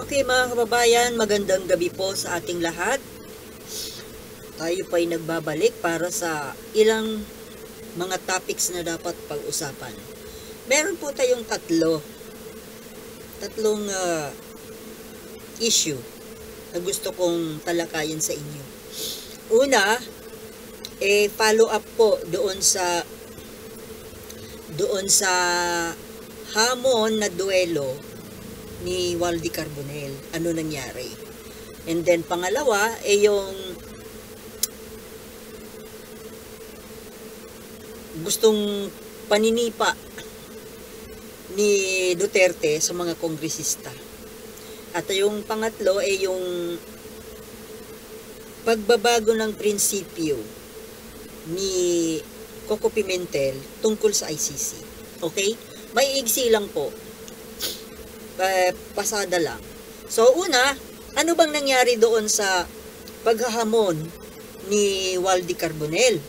Okay mga kababayan, magandang gabi po sa ating lahat. Tayo po ay nagbabalik para sa ilang mga topics na dapat pag-usapan. Meron po tayong tatlong issue na gusto kong talakayin sa inyo. Una, follow up po doon sa hamon na duelo ni Waldy Carbonell. Ano nangyari? And then pangalawa yung gustong paninipa ni Duterte sa mga kongresista. At yung pangatlo yung pagbabago ng prinsipyo ni Coco Pimentel tungkol sa ICC. Okay? May igsi lang po. Pasada lang. So una, ano bang nangyari doon sa paghahamon ni Waldy Carbonell?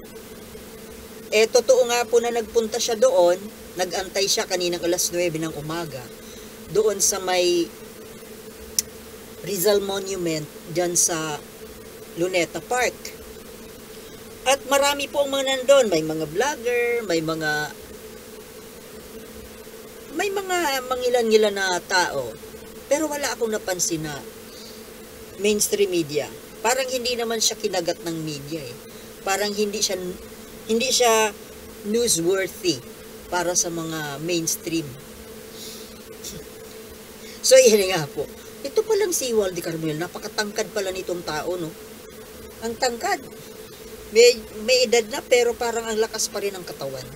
Totoo nga po na nagpunta siya doon, nag-antay siya kaninang alas 9 ng umaga, doon sa may Rizal Monument, dyan sa Luneta Park. At marami po ang mga nandun, may mga vlogger, may mga mangilan-ngilan na tao. Pero wala akong napansin na mainstream media. Parang hindi naman siya kinagat ng media eh. Parang hindi siya newsworthy para sa mga mainstream. So, yan nga po. Ito palang si Waldy Carbonell, napakatangkad pala nitong tao, no? Ang tangkad. May edad na pero parang ang lakas pa rin ng katawan.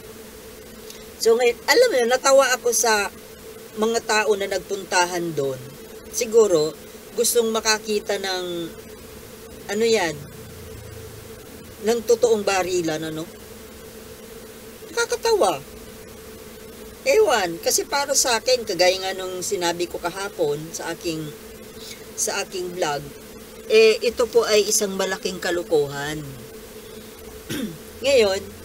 So ngayon, alam mo, natawa ako sa mga tao na nagpuntahan doon. Siguro, gustong makakita ng, ng totoong barilan, ano? Nakakatawa. Ewan, kasi para sa akin, kagaya nga nung sinabi ko kahapon sa aking vlog, ito po ay isang malaking kalokohan. Ngayon,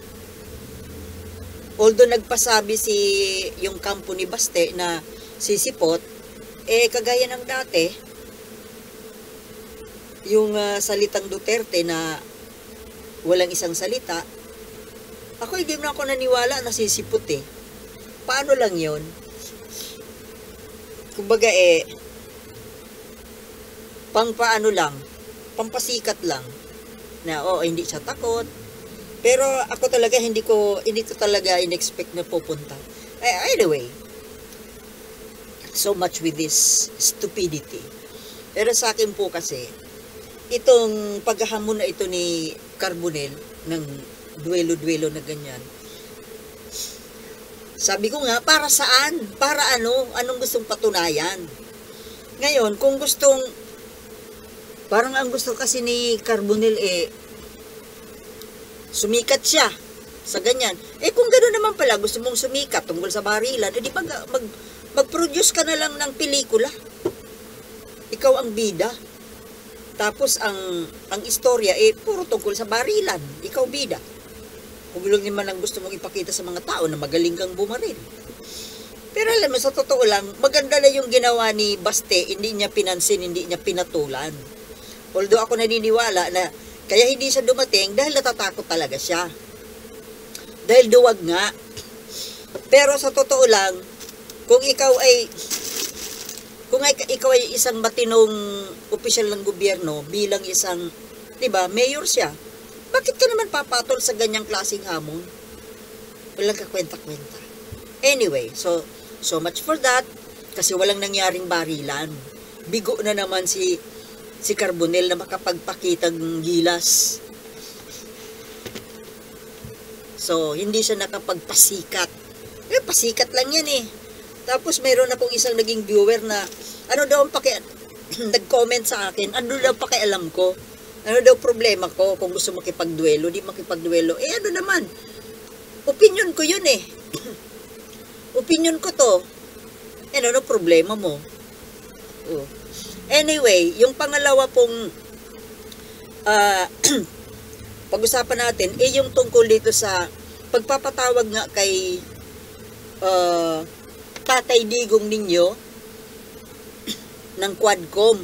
although nagpasabi yung kampo ni Baste na sisipot, kagaya ng dati, yung salitang Duterte na walang isang salita, ako hindi na ako naniwala na sisipot eh. Paano lang yon? Kumbaga paano lang, pampasikat lang, na hindi siya takot. Pero ako talaga hindi ko talaga in-expect na pupunta. Anyway, so much with this stupidity. Pero sa akin po kasi, itong paghahamon na ito ni Carbonell ng duelo-duelo na ganyan. Sabi ko nga, para saan? Para ano? Anong gustong patunayan? Ngayon, kung parang ang gusto kasi ni Carbonell sumikat siya sa ganyan. Kung gano'n naman pala, gusto mong sumikat tungkol sa barilan, di mag-produce ka na lang ng pelikula. Ikaw ang bida. Tapos ang istorya, puro tungkol sa barilan. Ikaw bida. Kung lang naman ang gusto mong ipakita sa mga tao na magaling kang bumaril. Pero alam mo, sa totoo lang, maganda na yung ginawa ni Baste, hindi niya pinansin, hindi niya pinatulan. Although ako naniniwala na kaya hindi siya dumating dahil natatakot talaga siya. Dahil duwag nga. Pero sa totoo lang, kung ikaw ay isang matinong opisyal ng gobyerno bilang isang, 'di ba, mayor siya. Bakit ka naman papatol sa ganyang klaseng hamon? Walang kakwenta-kwenta. Anyway, so much for that kasi walang nangyaring barilan. Bigo na naman si Carbonell na makapagpakitang gilas. So, hindi siya nakapagpasikat. Pasikat lang yan eh. Tapos, mayroon akong isang naging viewer na, nag-comment sa akin, ano daw pakialam ko? Ano daw problema ko kung gusto makipagduelo, di makipagduelo? Ano naman? Opinion ko yun eh. Opinion ko to. Ano problema mo? Oh. Anyway, yung pangalawa pong pag-usapan natin yung tungkol dito sa pagpapatawag nga kay Tatay Digong ninyo ng Quadcom.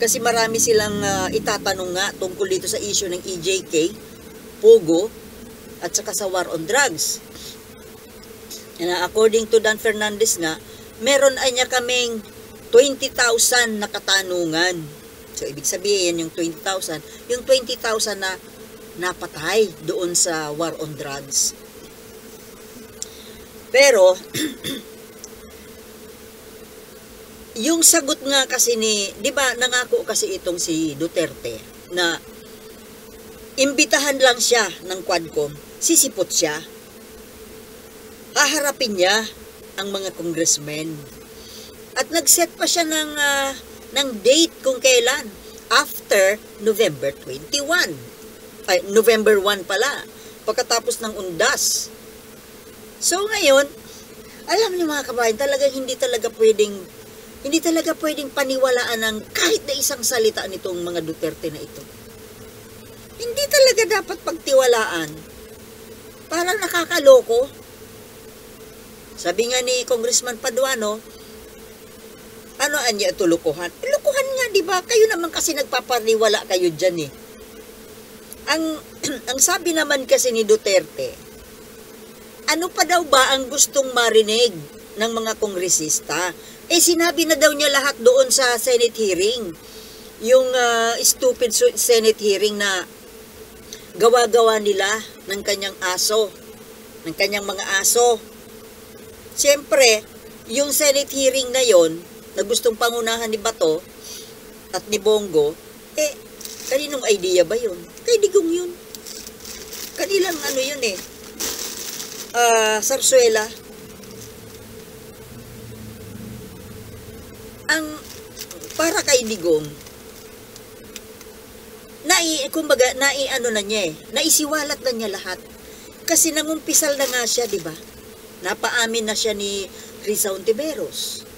Kasi marami silang itatanong nga tungkol dito sa issue ng EJK, Pogo, at saka sa war on drugs. According to Dan Fernandez nga, meron ay niya kaming 20,000 na katanungan. So, ibig sabihin, yung 20,000 na napatay doon sa war on drugs. Pero, yung sagot nga kasi di ba, nangako kasi itong si Duterte na imbitahan lang siya ng Quadcom, sisipot siya. Haharapin niya ang mga congressmen. At nag-set pa siya ng date kung kailan. After November 21. Ay, November 1 pala. Pagkatapos ng undas. So ngayon, alam niyo mga kabayan, talagang hindi talaga pwedeng paniwalaan ng kahit na isang salita nitong mga Duterte na ito. Hindi talaga dapat pagtiwalaan. Parang nakakaloko. Sabi nga ni Congressman Paduano, ano anya ito, lukuhan? Lukuhan nga, di ba? Kayo naman kasi nagpapaniwala kayo dyan eh. Ang sabi naman kasi ni Duterte, ano pa daw ba ang gustong marinig ng mga kongresista? Sinabi na daw niya lahat doon sa Senate hearing. Yung stupid Senate hearing na gawa-gawa nila ng kanyang aso, ng kanyang mga aso. Siyempre, yung Senate hearing na yon na gustong pangunahan ni Bato at ni Bongo, kaninong idea ba yun? Kay Digong yun. Kanilang ano yun Sarsuela. Para kay Digong, naisiwalat na niya lahat. Kasi nangumpisal na nga siya, di ba? Napaamin na siya ni Risa Hontiveros.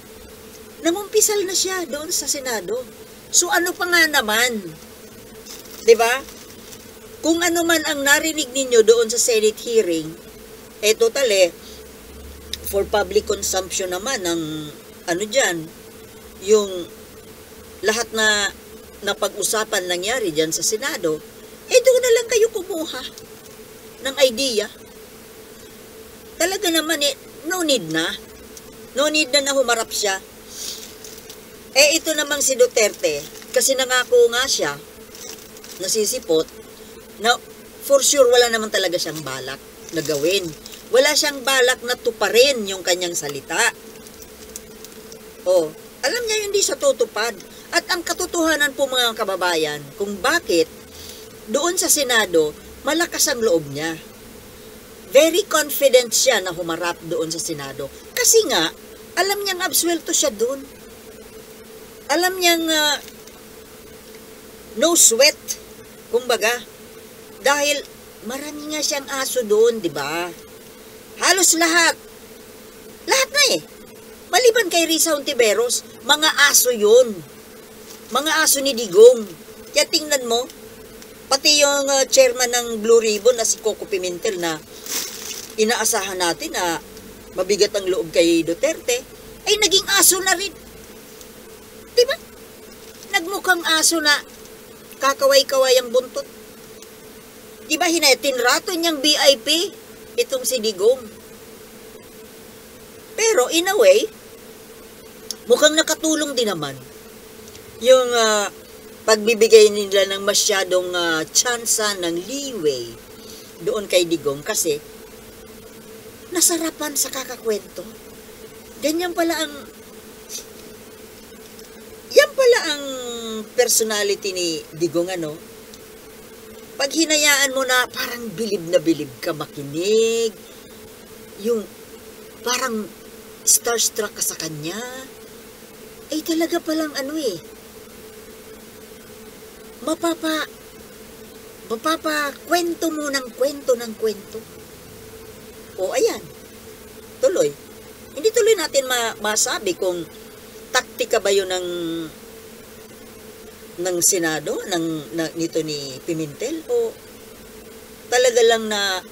Nangumpisal na siya doon sa Senado. So ano pa nga naman? 'Di ba? Kung ano man ang narinig ninyo doon sa Senate hearing, totally for public consumption naman ng yung lahat na napag-usapan nangyari diyan sa Senado, doon na lang kayo kumuha ng idea. Talaga naman no need na humarap siya. Ito namang si Duterte, kasi nangako nga siya, nasisipot, na for sure wala naman talaga siyang balak na gawin. Wala siyang balak na tuparin yung kanyang salita. Alam niya hindi siya tutupad. At ang katotohanan po mga kababayan, kung bakit doon sa Senado, malakas ang loob niya. Very confident siya na humarap doon sa Senado. Kasi nga, alam niyang absuelto siya doon. Alam niyang no sweat, kumbaga. Dahil marami nga siyang aso doon, di ba? Halos lahat. Lahat na Maliban kay Risa Hontiveros, mga aso yun. Mga aso ni Digong. Kaya tingnan mo, pati yung chairman ng Blue Ribbon na si Coco Pimentel na inaasahan natin na mabigat ang loob kay Duterte, ay naging aso na rin. Diba? Nagmukhang aso na kakaway-kaway ang buntot. Diba tinrato niyang VIP itong si Digong. Pero in a way, mukhang nakatulong din naman yung pagbibigay nila ng masyadong tsansa ng leeway doon kay Digong kasi nasarapan sa kakakwento. Yan pala ang personality ni Digong, Pag hinayaan mo na parang bilib na bilib ka makinig, yung parang starstruck ka sa kanya, talaga palang kwento mo ng kwento. Ayan, tuloy. Hindi tuloy natin masabi kung taktika ba yun ng Senado, nito ni Pimentel, o talaga lang na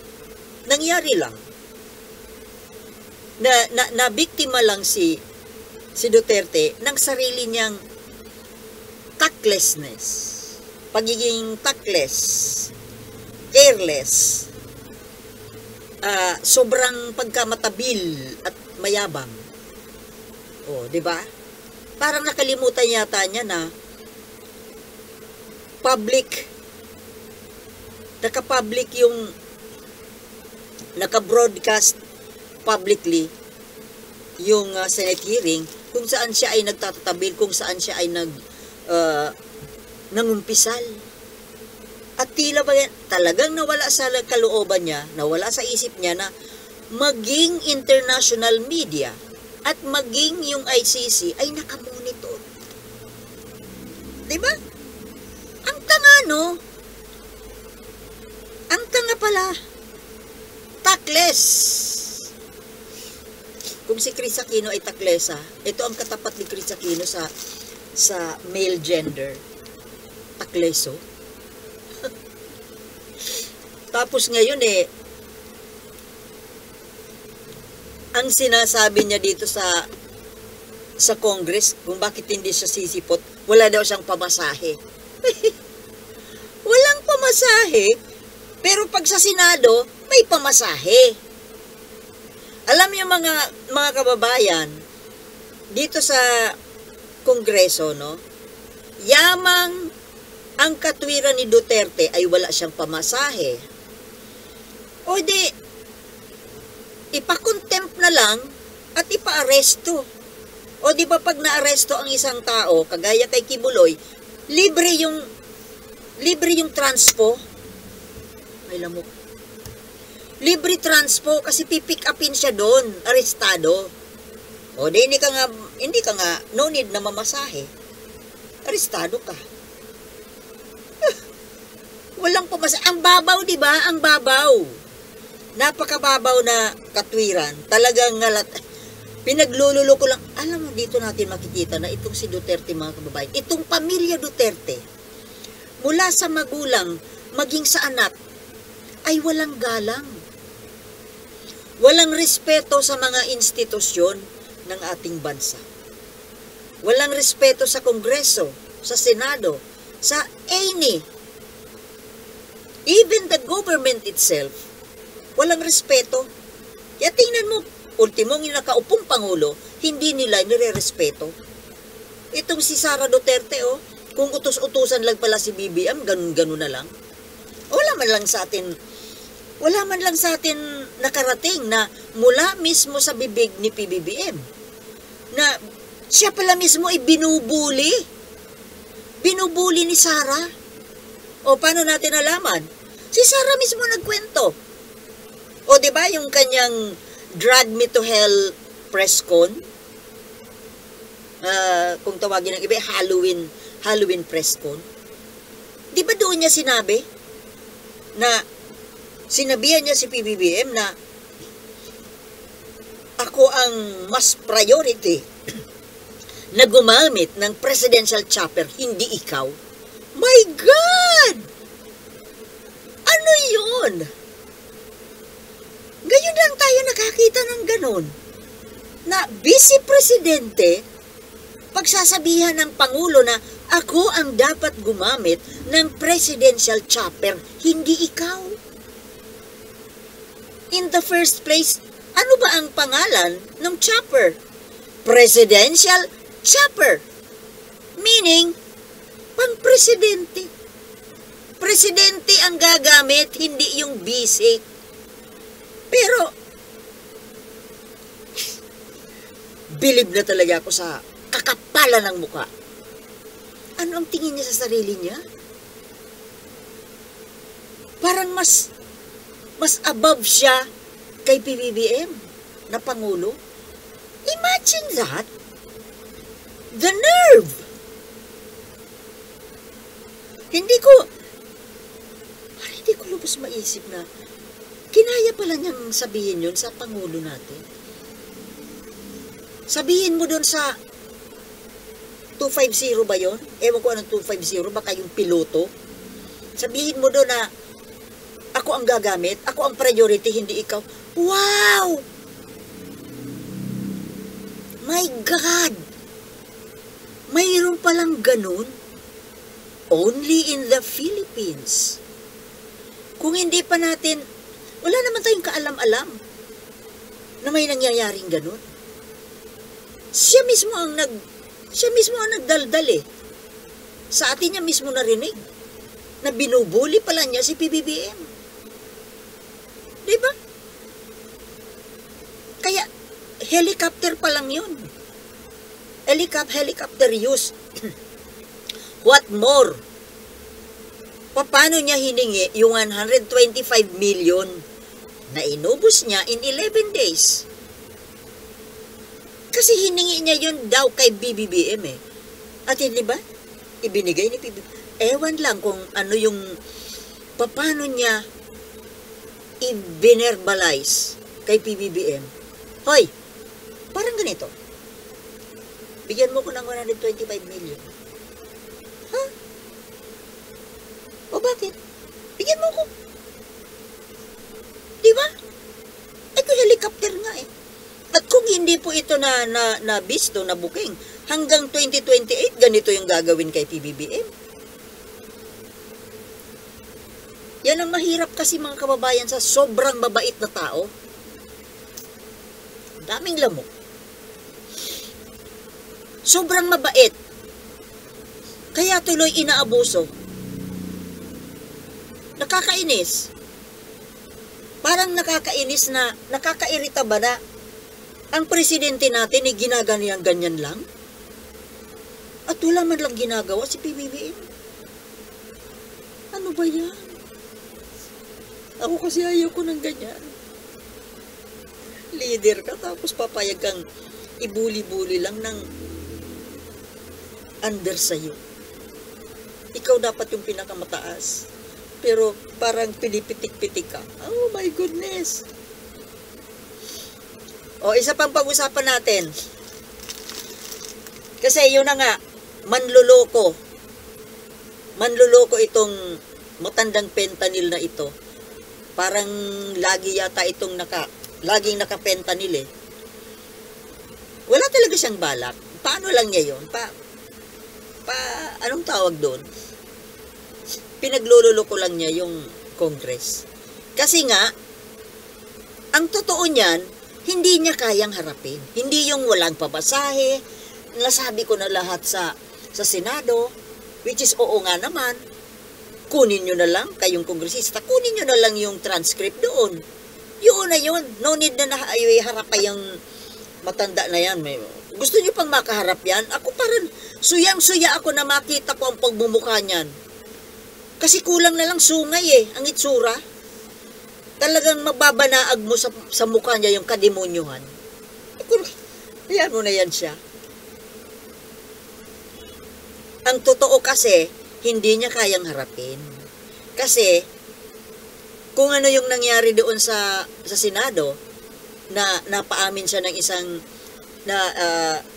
nangyari lang. Na biktima lang si Duterte ng sarili niyang tactlessness, pagiging tactless, careless, sobrang pagkamatabil at mayabang. O, di ba? Parang nakalimutan yata niya na naka-public yung naka-broadcast publicly yung Senate hearing kung saan siya ay nagtatatabil, kung saan siya ay nangumpisal. At tila ba talagang nawala sa kalooban niya, nawala sa isip niya na maging international media at maging yung ICC ay nakamonitor. Diba? Ang tanga, no? Ang tanga pala. Tactless. Kung si Chris Aquino ay taklesa, ito ang katapat ni Chris Aquino sa male gender. Takleso. Tapos ngayon ang sinasabi niya dito sa Congress, kung bakit hindi siya sisipot, wala daw siyang pamasahe. Walang pamasahe, pero pag sa Senado, may pamasahe. Alam niyo mga kababayan, dito sa Kongreso, no, yamang ang katwiran ni Duterte ay wala siyang pamasahe. O di, ipakontempt na lang at ipaaresto. O di ba pag naaresto ang isang tao, kagaya kay Kibuloy, libre yung transpo. Ay lamok. Libre transpo kasi pipick upin siya doon, arestado. O di hindi ka nga no need na mamasahe. Arestado ka. Walang pamasahe. Ang babaw, di ba? Ang babaw. Napakababaw na katwiran. Talagang pinaglululo ko lang. Alam mo, dito natin makikita na itong si Duterte, mga kababayan, itong pamilya Duterte, mula sa magulang, maging sa anak, ay walang galang. Walang respeto sa mga institusyon ng ating bansa. Walang respeto sa Kongreso, sa Senado, sa any. Even the government itself, walang respeto. Kaya tingnan mo, ultimong yung nakaupong Pangulo, hindi nila nire-respeto. Itong si Sara Duterte, kung utos-utusan lang pala si BBM, ganun-ganun na lang. Wala man lang sa atin nakarating na mula mismo sa bibig ni PBBM, na siya pala mismo ay binubuli. Binubuli ni Sara. O paano natin nalaman? Si Sara mismo nagkwento. O di ba yung kanyang Drag Me to Hell press con? Kung tawagin ng iba, Halloween press con. Di ba doon niya sinabi na sinabihan niya si PBBM na ako ang mas priority na gumamit ng presidential chopper, hindi ikaw. My God! Ano yun? Ngayon lang tayo nakakita ng ganon. Na vice presidente, pagsasabihan ng Pangulo na ako ang dapat gumamit ng presidential chopper, hindi ikaw. In the first place, ano ba ang pangalan ng chopper? Presidential chopper. Meaning, pang-presidente. Presidente ang gagamit, hindi yung vice. Pero, bilib na talaga ako sa kakapalan ng mukha. Ano ang tingin niya sa sarili niya? Parang mas above siya kay PBBM na Pangulo. Imagine that. The nerve. Hindi ko lubos maisip na kinaya pala niyang sabihin yun sa Pangulo natin. Sabihin mo doon sa 250 ba yun? Ewan ko anong 250, baka yung piloto. Sabihin mo doon na ako ang gagamit, ako ang priority, hindi ikaw. Wow! My God! Mayroon palang ganun? only in the Philippines. Kung hindi pa natin, wala naman tayong kaalam-alam na may nangyayaring ganun. Siya mismo ang nagdaldal eh. Sa atin niya mismo narinig na binubuli pala niya si PBBM. Diba? Kaya, helicopter pa lang yun. Helicopter use. What more? Paano niya hiningi yung 125 million na inubos niya in 11 days? Kasi hiningi niya yun daw kay BBBM eh. At hindi ba? Ibinigay ni PBBM. Ewan lang kung ano yung paano niya i-verbalize kay PBBM. Hoy, parang ganito. Bigyan mo ko ng 125 million. Ha? O bakit? Bigyan mo ko. Di ba? Ay, kung helicopter nga eh. At kung hindi po ito na bisto, na booking, hanggang 2028, ganito yung gagawin kay PBBM. Yan ang mahirap kasi mga kababayan sa sobrang mabait na tao. Daming lamok. Sobrang mabait. Kaya tuloy inaabuso. Nakakainis. Parang nakakainis na, nakakairita ba na ang presidente natin ay ginaganyan-ganyan lang? At wala man lang ginagawa si PBBM. Ano ba yan? Ako kasi ayoko ng ganyan. Leader ka tapos papayag kang ibuli-buli lang ng under sa'yo. Ikaw dapat yung pinakamataas. Pero parang pinipitik-pitik ka. Oh my goodness. O, isa pang pag-usapan natin. Kasi yun na nga, manluloko. Manluloko itong matandang fentanyl na ito. Parang lagi yata itong laging naka-fentanyl eh. Wala talaga siyang balak. Paano lang niya yun? Anong tawag doon? Pinaglululoko lang niya yung Congress. Kasi nga, ang totoo niyan, hindi niya kayang harapin. Hindi yung walang pabasahe, nasabi ko na lahat sa Senado, which is oo nga naman, kunin nyo na lang, kayong kongresista, kunin nyo na lang yung transcript doon. Yun na yun. No need na harap pa yung matanda na yan. Gusto nyo pang makaharap yan? Ako parang suyang-suya ako na makita ko ang pagbumukha niyan. Kasi kulang na lang sungay eh, ang itsura. Talagang mababanaag mo sa mukha niya yung kademonyuhan. Ayan mo na yan siya. Ang totoo kasi, hindi niya kayang harapin. Kasi, kung ano yung nangyari doon sa Senado, na napaamin siya ng isang,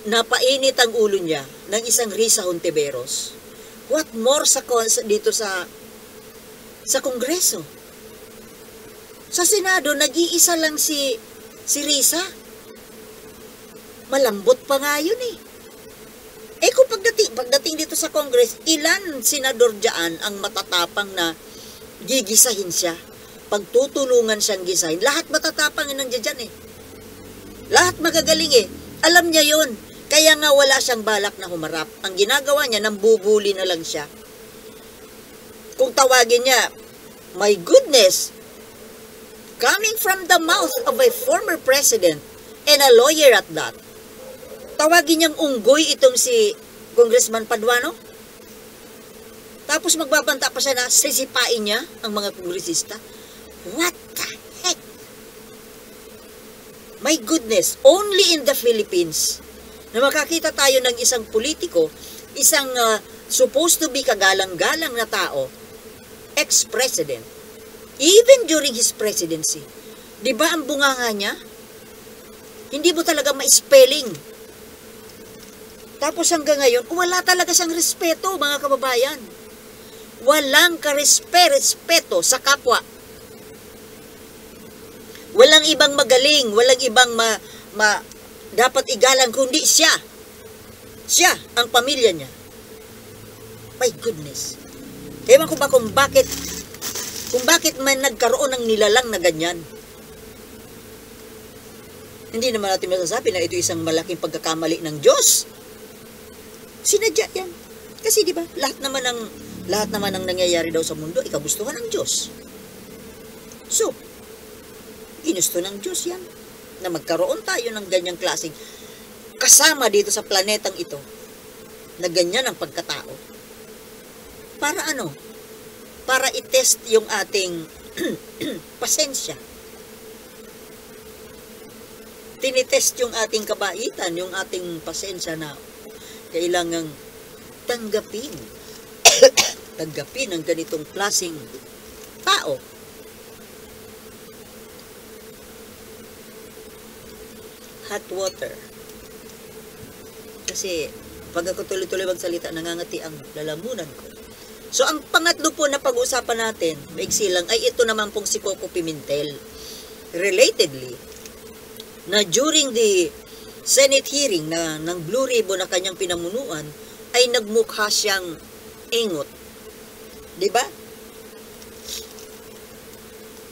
napainit ang ulo niya ng isang Risa Hontiveros. What more dito sa Kongreso? Sa Senado, nag-iisa lang si Risa. Malambot pa nga yun eh. Eh kung pagdating dito sa Congress, ilan senador dyan ang matatapang na gigisahin siya? Pagtutulungan siyang gisahin. Lahat matatapang nandiyan dyan eh. Lahat magagaling eh. Alam niya yun. Kaya nga wala siyang balak na humarap. Ang ginagawa niya, nambubuli na lang siya. Kung tawagin niya, my goodness, coming from the mouth of a former president and a lawyer at that, tawagin niyang unggoy itong si Congressman Paduano. Tapos magbabanta pa siya na sisipain niya ang mga kongresista. What the heck? My goodness, only in the Philippines na makakita tayo ng isang politiko, isang supposed to be kagalang-galang na tao, ex-president, even during his presidency. Di ba ang bunganga niya? Hindi mo talaga ma-spelling. Tapos hanggang ngayon, wala talaga siyang respeto, mga kababayan. Walang respeto sa kapwa. Walang ibang magaling, walang ibang dapat igalang kundi siya. Siya, ang pamilya niya. My goodness. Ewan ko ba kung bakit man nagkaroon ng nilalang na ganyan. Hindi naman natin masasabi na ito isang malaking pagkakamali ng Diyos. Sinadya yan. Kasi di ba, lahat naman ng nangyayari daw sa mundo, ikagustuhan ng Diyos. So, ginusto ng Diyos yan, na magkaroon tayo ng ganyang klaseng kasama dito sa planetang ito, na ganyan ang pagkatao. Para ano? Para i-test yung ating pasensya. Tinitest yung ating kabaitan, yung ating pasensya na kailangang tanggapin. Tanggapin ang ganitong klaseng tao. Hot water. Kasi pag ako tuloy-tuloy magsalita, nangangati ang lalamunan ko. So, ang pangatlo po na pag-uusapan natin, maiksi lang, ay ito naman pong si Coco Pimentel. Relatedly, na during the Senate hearing ng Blue Ribbon na kanyang pinamunuan, ay nagmukha siyang ingot. Diba?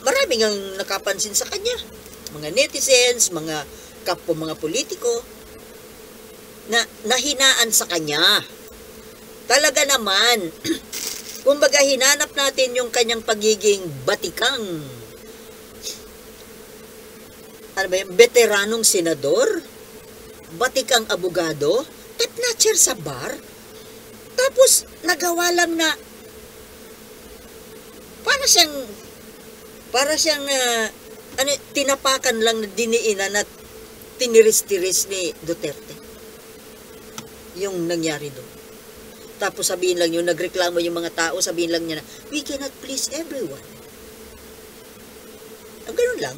Maraming ang nakapansin sa kanya. Mga netizens, mga kapwa mga politiko, na nahinaan sa kanya. Talaga naman, kumbaga hinanap natin yung kanyang pagiging batikang, ano ba yan, veteranong senador, batikang abogado, top-notcher sa bar, tapos nagawa lang na para siyang tinapakan lang na diniinan at tiniris-tiris ni Duterte. Yung nangyari doon. Tapos sabihin lang yung nagreklamo yung mga tao, sabihin lang niya na, we cannot please everyone. Ganun lang.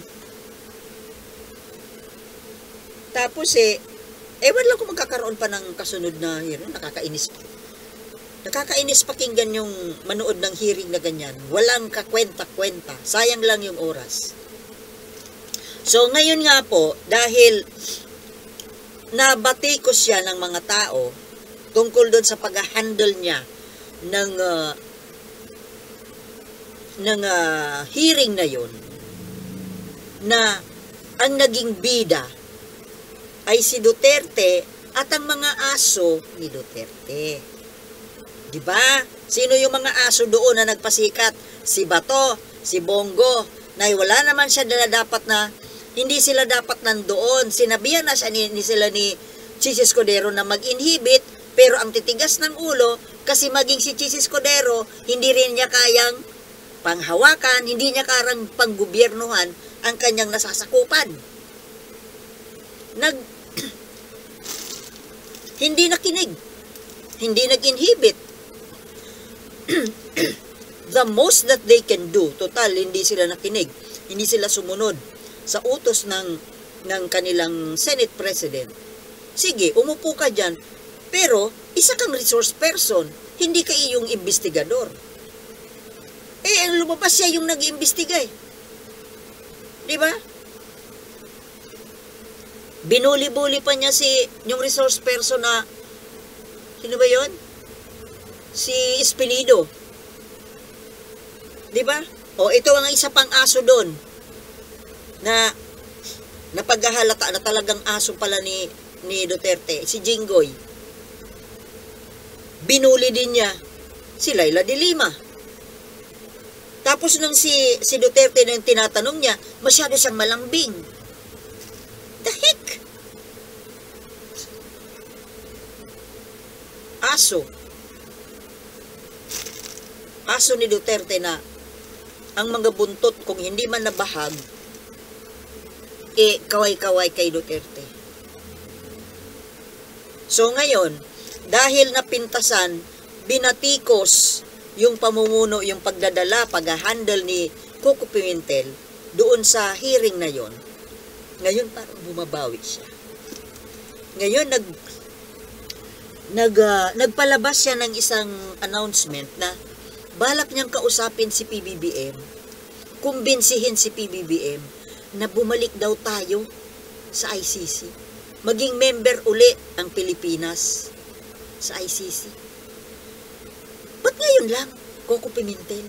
Tapos ewan lang kung magkakaroon pa ng kasunod na hearing, nakakainis pa. Nakakainis pakinggan yung manood ng hearing na ganyan. Walang kakwenta-kwenta. Sayang lang yung oras. So, ngayon nga po, dahil nabatikos siya ng mga tao tungkol doon sa pag-handle niya ng hearing na yun, na ang naging bida ay si Duterte at ang mga aso ni Duterte. Diba? Sino yung mga aso doon na nagpasikat? Si Bato, si Bongo, na wala naman siya na dapat na, hindi sila dapat nandoon. Sinabihan na siya sila ni Chis Escudero na mag-inhibit, pero ang titigas ng ulo, kasi maging si Chis Escudero, hindi rin niya kayang panghawakan, hindi niya karang panggobyernuhan ang kanyang nasasakupan. Hindi nakinig. Hindi nag-inhibit. The most that they can do, total, hindi sila nakinig. Hindi sila sumunod sa utos ng kanilang Senate President. Sige, umupo ka dyan, pero isa kang resource person, hindi ka iyong investigador. Ang lumabas siya yung nag-iimbestiga eh. Diba? Binuli-buli pa niya yung resource person na, sino ba yun? Si Espinido. Diba? O, ito ang isa pang aso doon na napaghahalata na talagang aso pala ni Duterte, si Jinggoy. Binuli din niya si Laila de Lima. Tapos nung si Duterte nang tinatanong niya, masyado siyang malambing. The heck? Aso ni Duterte na ang mga buntot, kung hindi man nabahag, kaway-kaway kay Duterte. So ngayon, dahil napintasan, binatikos yung pamumuno, yung pagdadala, pag-handle ni Coco Pimentel doon sa hearing na yon. Ngayon parang bumabawi siya. Ngayon nagpalabas siya ng isang announcement na balak niyang kausapin si PBBM, kumbinsihin si PBBM na bumalik daw tayo sa ICC. Maging member uli ang Pilipinas sa ICC. Ba't ngayon lang? Coco Pimentel.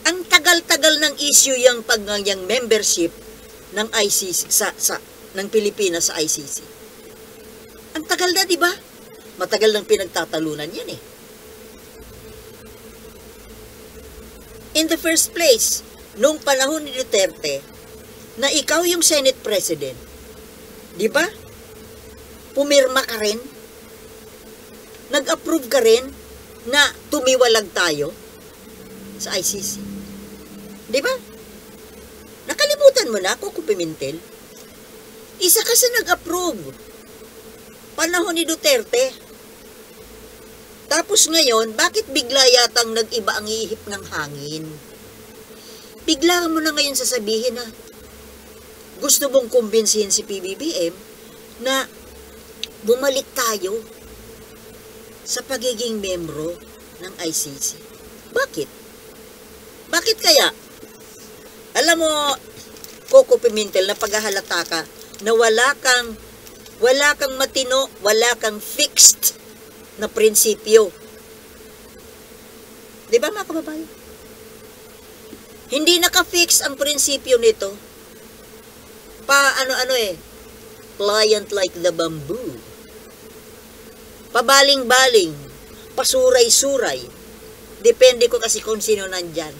Ang tagal-tagal ng issue yung membership ng ICC ng Pilipinas sa ICC. Ang tagal na, di ba? Matagal nang pinagtatalunan yan eh. In the first place, nung panahon ni Duterte, na ikaw yung Senate President, di ba? Pumirma ka rin, nag-approve ka rin na tumiwalag tayo sa ICC. Di ba? Nakalimutan mo na, Coco Pimentel. Isa ka sa nag-approve. Panahon ni Duterte. Tapos ngayon, bakit bigla yatang nag-iba ang ihip ng hangin? Bigla mo na ngayon sasabihin na gusto mong kumbinsihin si PBBM na bumalik tayo sa pagiging membro ng ICC. Bakit? Bakit kaya? Alam mo, Coco Pimentel, na paghahalata ka na wala kang matino, wala kang fixed na prinsipyo. Di ba mga kababayan? Hindi naka-fix ang prinsipyo nito. Pliant like the bamboo. Pabaling-baling, pasuray-suray. Depende ko kasi kung sino nandyan.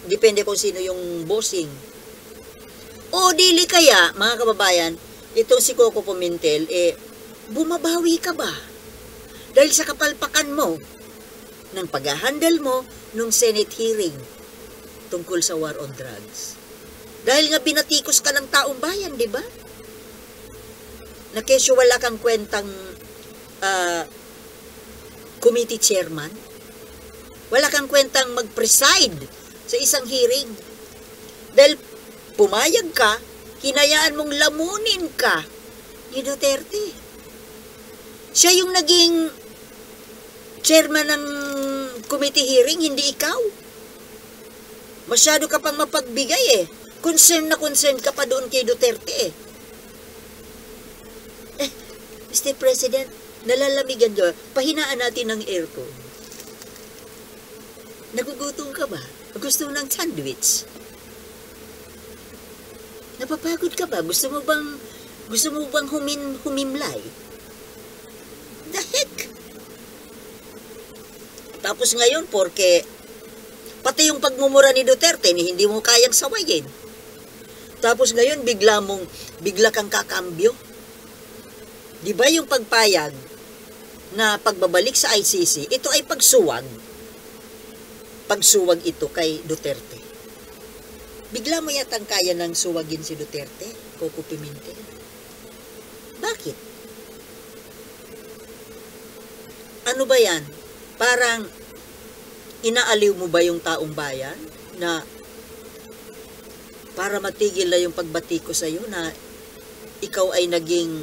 Depende kung sino yung bossing. O dili kaya, mga kababayan, itong si Coco Pimentel, bumabawi ka ba? Dahil sa kapalpakan mo, ng pag-handle mo, nung Senate hearing, tungkol sa war on drugs. Dahil nga binatikos ka ng taong bayan, di ba? Na kesyo wala kang kwentang committee chairman, wala kang kwentang mag-preside sa isang hearing. Dahil pumayag ka, hinayaan mong lamunin ka ni Duterte. Siya yung naging chairman ng committee hearing, hindi ikaw. Masyado ka pang mapagbigay eh. Concern na concern ka pa doon kay Duterte eh. Mr. President, nalalamigan nyo, pahinaan natin ng aircon. Nagugutom ka ba? Gusto mo ng sandwich? Napapagod ka ba? Gusto mo bang humimlay? The heck? Tapos ngayon, porque pati yung pagmumura ni Duterte, hindi mo kayang sawayin. Tapos ngayon, bigla kang kakambyo. Di ba yung pagpayag na pagbabalik sa ICC, ito ay pagsuwag. Pagsuwag ito kay Duterte. Bigla mo yatang kaya ng suwagin si Duterte, Coco Pimentel. Bakit? Ano ba yan? Parang inaaliw mo ba yung taong bayan na para matigil na yung pagbati ko sa iyo na ikaw ay naging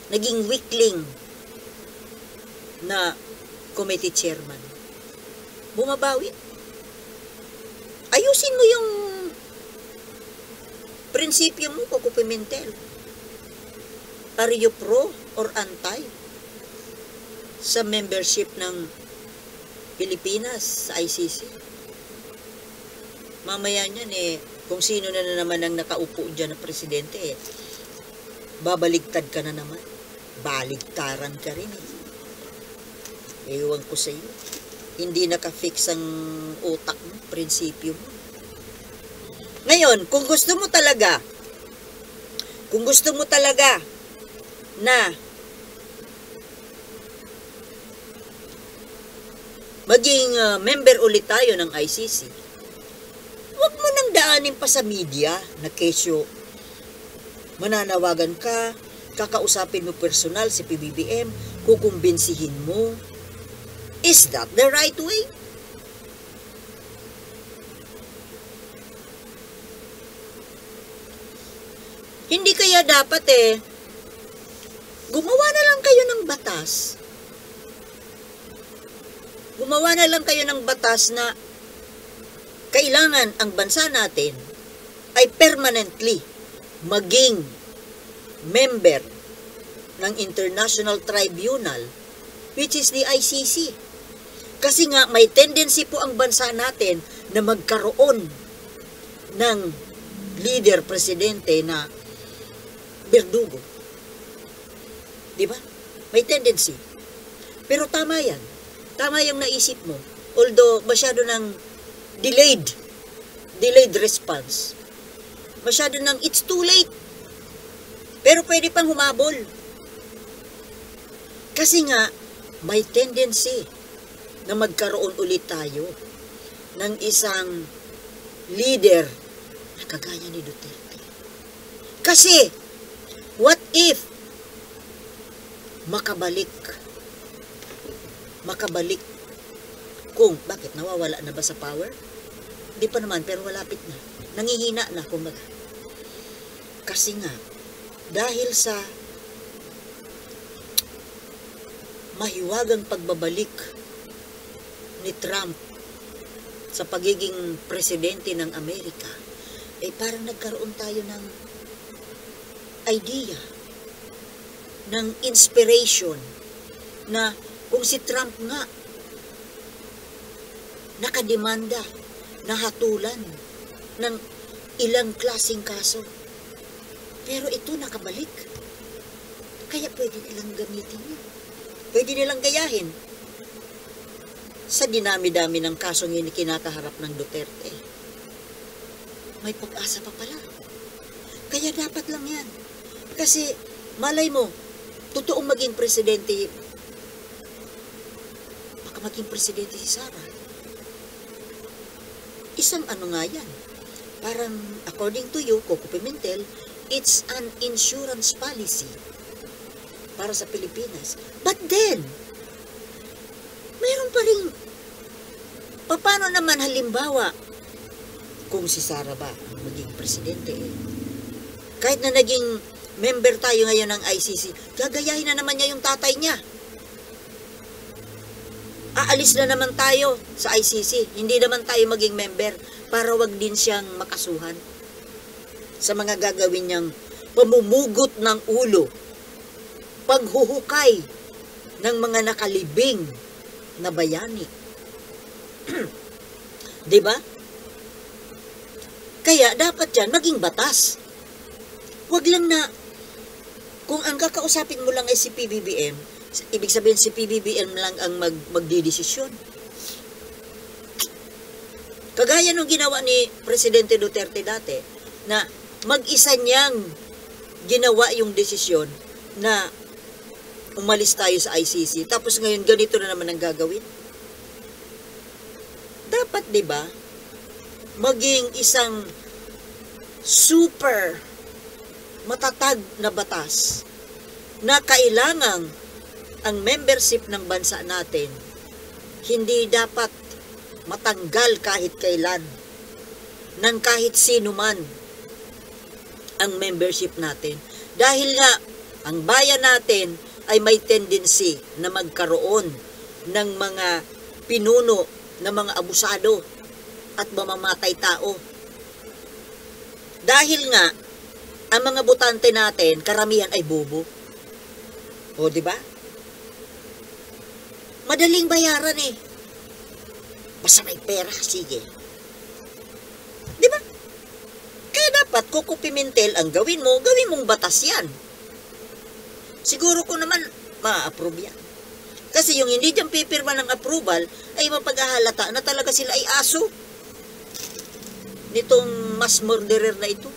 naging weakling na committee chairman. Bumabawi. Ayusin mo yung prinsipyo mo, Coco Pimentel. Are you pro or anti sa membership ng Pilipinas sa ICC? Mamaya niyan kung sino na naman ang nakaupo dyan na presidente, babaligtad ka na naman. Baligtaran ka rin Ewan ko sa iyo. Hindi naka-fix ang utak mo, prinsipyo mo. Ngayon, kung gusto mo talaga na maging member ulit tayo ng ICC, huwag mo nang daanin pa sa media na kesyo mananawagan ka, kakausapin mo personal si PBBM, kukumbinsihin mo. Is that the right way? Hindi kaya dapat gumawa na lang kayo ng batas. Gumawa na lang kayo ng batas na kailangan ang bansa natin ay permanently maging member ng International Tribunal, which is the ICC. Kasi nga, may tendency po ang bansa natin na magkaroon ng leader, presidente na berdugo. Di ba? May tendency. Pero tama yan. Tama yung naisip mo. Although, masyado ng delayed response. Masyado ng it's too late. Pero pwede pang humabol. Kasi nga, may tendency na magkaroon ulit tayo ng isang leader na kagaya ni Duterte. Kasi, what if makabalik kung bakit nawawala na ba sa power? Di pa naman, pero malapit na. Nangihina na, kumbaga. Kasi nga, dahil sa mahiwagang pagbabalik ni Trump sa pagiging presidente ng Amerika, parang nagkaroon tayo ng idea, ng inspiration, na kung si Trump nga nakademanda, nahatulan ng ilang klaseng kaso, pero ito nakabalik, kaya pwede nilang gamitin yun. Pwede nilang gayahin sa dinami-dami ng kasong kinakaharap ng Duterte. May pag-asa pa pala. Kaya dapat lang yan. Kasi malay mo, totoong maging presidente, baka maging presidente si Sara. Isang ano nga yan. Parang, according to you, Coco Pimentel, it's an insurance policy para sa Pilipinas. But then, mayroon pa rin, paano naman halimbawa, kung si Sara ba ang maging presidente, kahit na naging member tayo ngayon ng ICC, gagayahin na naman niya yung tatay niya. Aalis na naman tayo sa ICC. Hindi naman tayo maging member para wag din siyang makasuhan sa mga gagawin niyang pamumugot ng ulo, paghuhukay ng mga nakalibing na bayani. Diba? Kaya dapat yan maging batas. Wag lang na, kung ang kakausapin mo lang ay si PBBM, ibig sabihin si PBBM lang ang magdidesisyon. Kagaya nung ginawa ni Presidente Duterte dati, na mag-isa niyang ginawa yung desisyon na umalis tayo sa ICC, tapos ngayon ganito na naman ang gagawin. Dapat, di ba, maging isang super matatag na batas na kailangang ang membership ng bansa natin hindi dapat matanggal kahit kailan ng kahit sino man ang membership natin. Dahil nga, ang bayan natin ay may tendency na magkaroon ng mga pinuno ng mga abusado at mamamatay tao. Dahil nga, ang mga botante natin, karamihan ay bobo. O, di ba? Madaling bayaran eh. Basta may pera, sige. Di ba? Kaya dapat, Coco Pimentel, ang gawin mong batas yan. Siguro ko naman, ma-approve yan. Kasi yung hindi dyan pipirma ng approval, ay mapaghahalata na talaga sila ay aso. Nitong mass murderer na ito.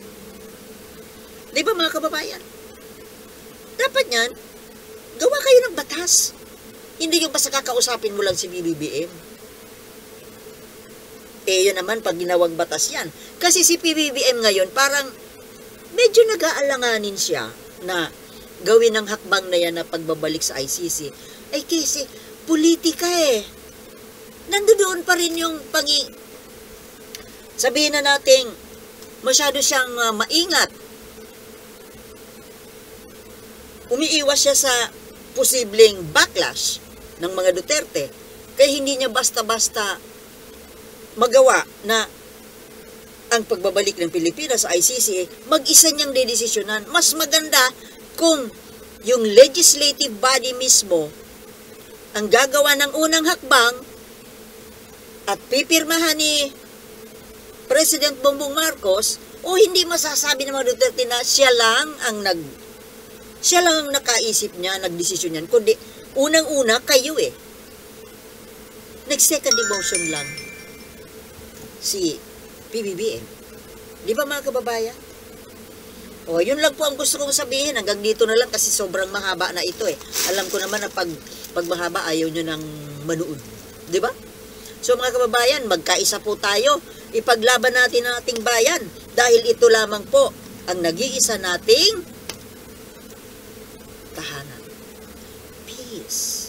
Di ba mga kababayan? Dapat yan, gawa kayo ng batas. Hindi yung basta kakausapin mo lang si PBBM. Yun naman pag ginawang batas yan. Kasi si PBBM ngayon parang medyo nag-aalanganin siya na gawin ng hakbang na yan na pagbabalik sa ICC. Ay kasi politika eh. Nandoon pa rin yung sabihin na nating masyado siyang maingat. Umiiwas siya sa posibleng backlash ng mga Duterte. Kaya hindi niya basta-basta magawa na ang pagbabalik ng Pilipinas sa ICC, mag-isa niyang dedesisyonan. Mas maganda kung yung legislative body mismo ang gagawa ng unang hakbang at pipirmahan ni President Bongbong Marcos, o hindi masasabi ng mga Duterte na siya lang ang nakaisip niya, nagdesisyon niyan, kundi unang-una kayo eh. Nag-second demotion lang si PBBM. Di ba mga kababayan? O, yun lang po ang gusto kong sabihin. Hanggang dito na lang kasi sobrang mahaba na ito eh. Alam ko naman na pag mahaba ayaw nyo nang manood. Di ba? So mga kababayan, magkaisa po tayo. Ipaglaban natin ang ating bayan. Dahil ito lamang po ang nag-iisa nating tahanan. Peace.